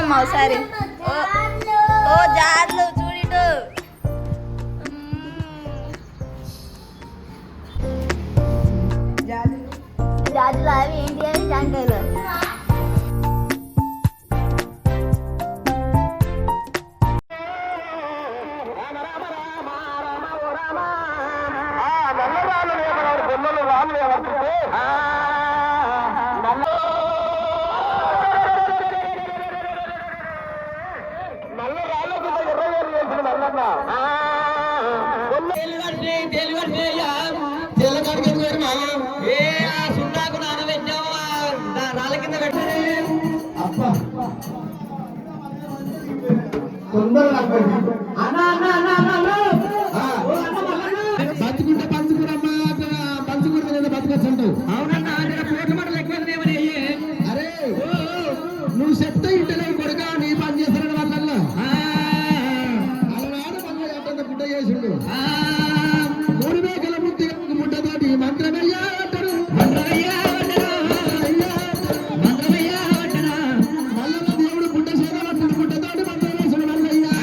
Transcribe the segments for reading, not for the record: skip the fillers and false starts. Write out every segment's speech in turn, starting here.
చూడమ్మా ఒకసారి. ఓ జార్లు చూడిటు జాజులు అవి ఏంటి అవి జాంకాయలు. బతుకుంటే పంచుకురమ్మా పంచుకుంటే బతుకొచ్చుంటావు. అవునన్నా కోట్ల మండలు ఎక్కువ. అరే నువ్వు చెప్తే ఇంటనే కొడుక నీ పని చేస్తారని వాళ్ళల్లో అలనాడు పనులు గుడ్డ చేసిండు. 3 మేకల ముట్టతోటి మంత్రమయ్యా అంటారు. మంత్రమయ్యా మల్లన్న దేవుడు గుడ్డ చేత గుడ్డతోటి మంత్రం వేసుడు మల్లయ్యా.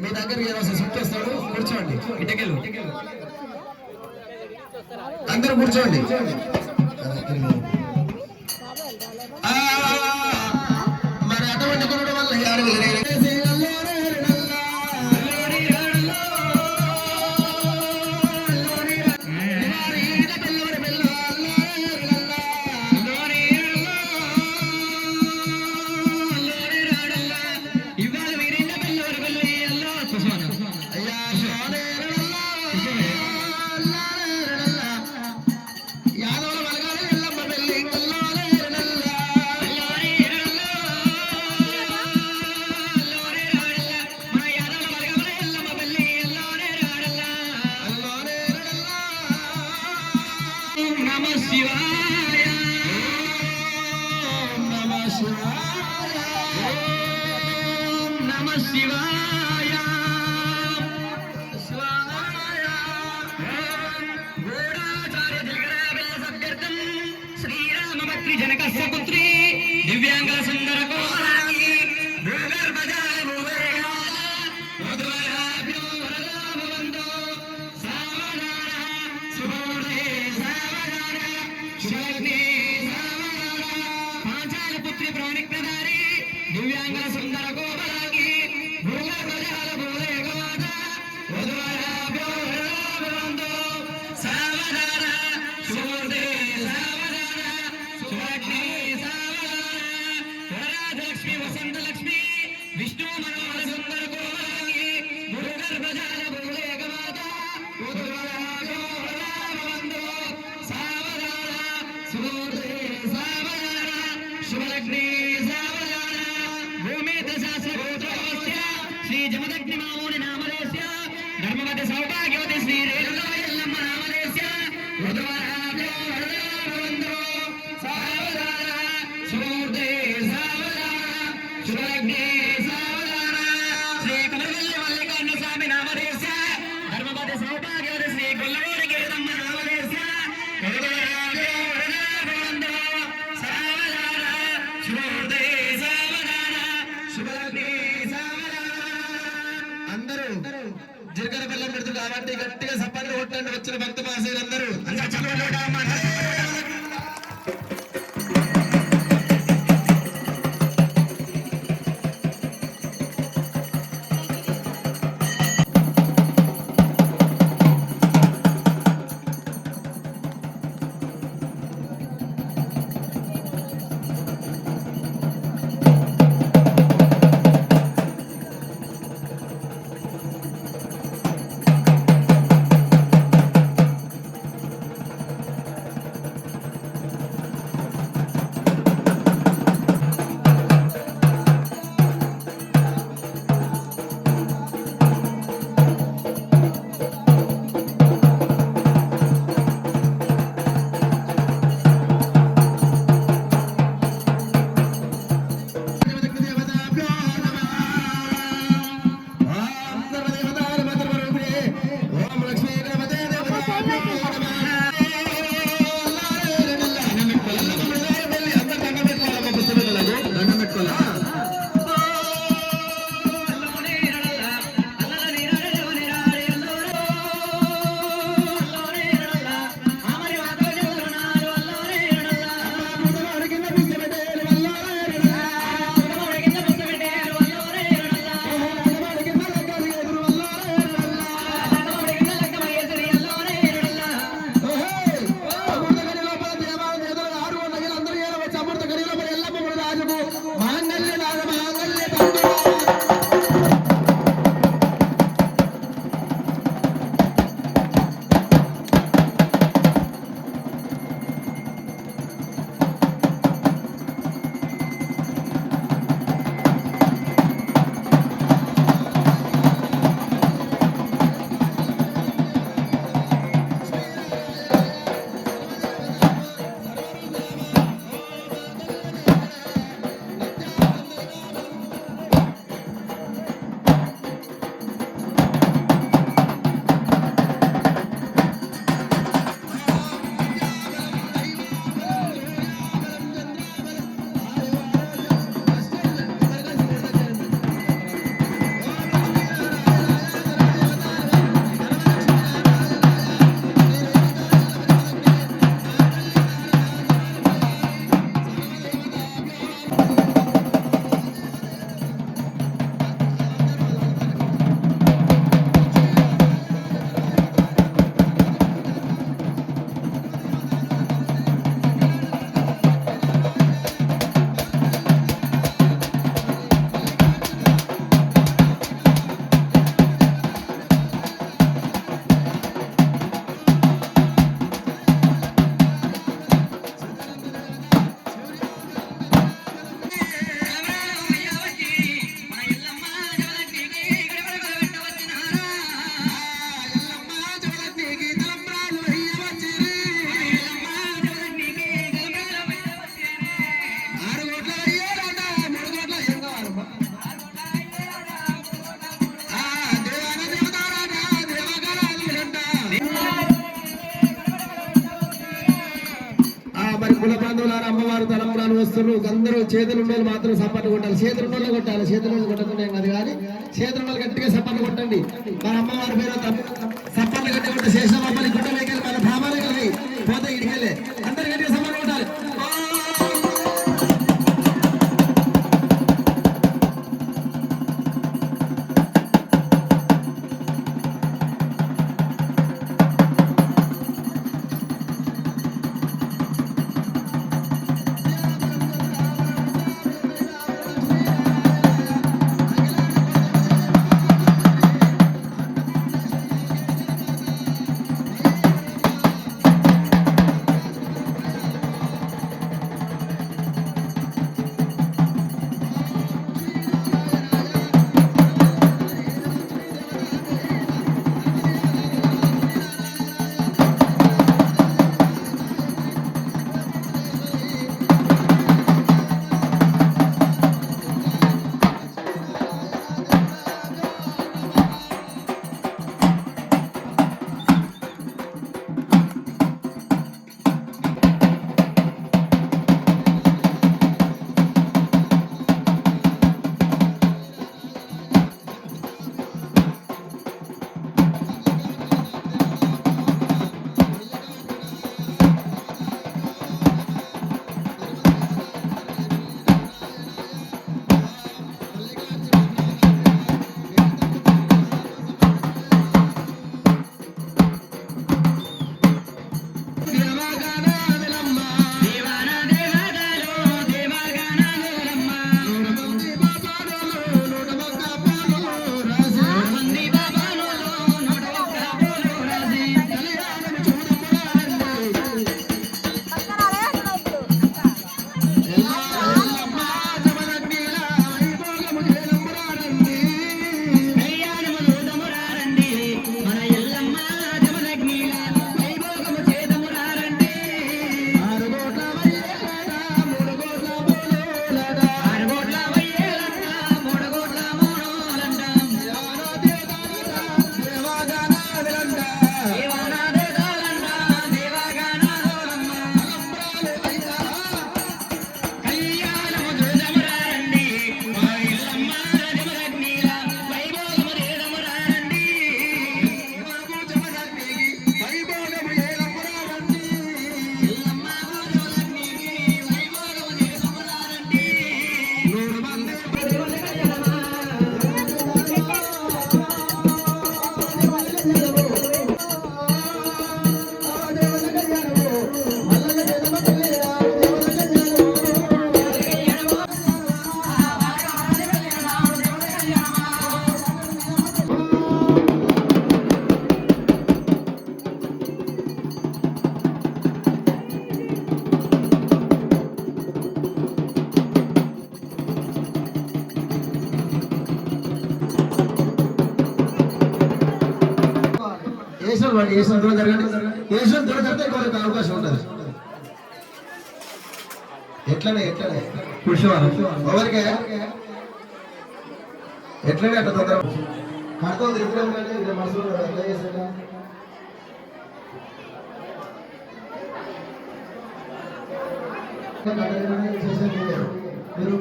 మీ దగ్గర సుట్టేస్తాడు. కూర్చోండి, ఇటకెళ్ళు అందరూ కూర్చోండి. మరి అటువంటి కొనడం వల్ల जनकस्य पुत्री दिव्यांग सुंदर कोमलांगी भूगर्भजल मधुराभ्यो वरदाभवन्तो सावधाना सुबोधे सावधाना शुभग्ने सावधाना पांचाल पुत्री प्राणिकधारी दिव्यांग सुंदर कोमलांगी भूगर्भजल भूले गोदा मधुराभ्यो वरदाभवन्तो सावधाना सुबोधे सावधाना శ్రీ జమదగ్ని మామూని నామదేశ్య ధర్మవతి సౌభాగ్యవతి శ్రీ రేణుకా ఎల్లమ్మ నామదేశ్య వధువరాభ్యో వరదాభవంతో సావధాన శుభమూర్తే సావధాన శుభలగ్నే సావధాన శ్రీ కనకవల్లి మల్లికార్జున స్వామి నామదేశ్య ధర్మవతి సౌభాగ్యవతి శ్రీ గొల్లవూరి గీతమ్మ నామదేశ్య వధువరాభ్యో వరదాభవంతో సావధాన శుభమూర్తే సావధాన శుభలగ్నే అందరూ జీలకర్ర బెల్లం పెడుతుంది కాబట్టి గట్టిగా సప్పట్లు కొట్టండి వచ్చిన భక్త మాసీలందరూ కుల బంధువులారా అమ్మవారు తలంబరాలు వస్తున్నారు అందరూ చేతులు ఉన్నోళ్ళు మాత్రం సప్పట్లు కొట్టాలి చేతులు ఉన్నోళ్ళు కొట్టాలి చేతులు కొట్టకుండా ఏం కాదు కానీ చేతులు ఉన్నోళ్ళు గట్టిగా సప్పట్లు కొట్టండి మన అమ్మవారి పేరు సప్పట్లు గట్టి కొట్టి శేషం అమ్మని గుడ్డ వేకెళ్ళి మన భామాలే కలిగి పోతే ఇడికెళ్ళి అందరు గట్టిగా సప్పట్లు కొట్టాలి వేసిన వాడు వేసిన దూరం జరగండి. వేసిన దూరం జరిగితే ఇంకొక అవకాశం ఉంటుంది. ఎట్లనే కూర్చోవాలి ఎవరికే ఎట్లనే అట్లా తొందర కడుతుంది ఇద్దరు మనసు ఎట్లా చేసాక మీరు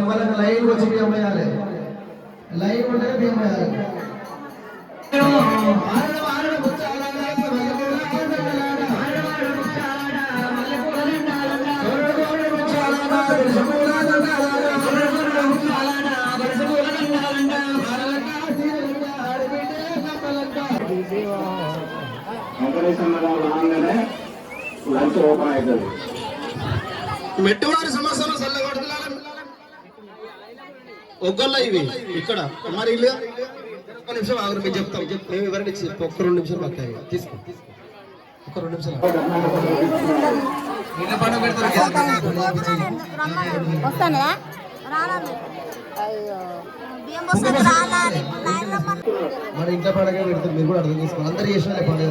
వాళ్ళకి లైవ్ వచ్చి బియ్యం వేయాలి. లైవ్ ఉంటే బియ్యం వేయాలి. మెట్టువారి సమస్యలు చల్లగొడుతున్నారు ఒక్కళ్ళ ఇవి ఇక్కడ మరి ఇల్లు ఒక్క నిమిషం ఆగు మేము చెప్తాం. మేము ఎవరైనా ఒక్క 2 నిమిషాలు పక్కాయి తీసుకో. ఒక్క 2 నిమిషాలు వస్తానా మరి ఇంట్లో పండగ పెడతారు. మీరు కూడా అర్థం చేసుకోవాలి. అందరు చేసిన పండుగ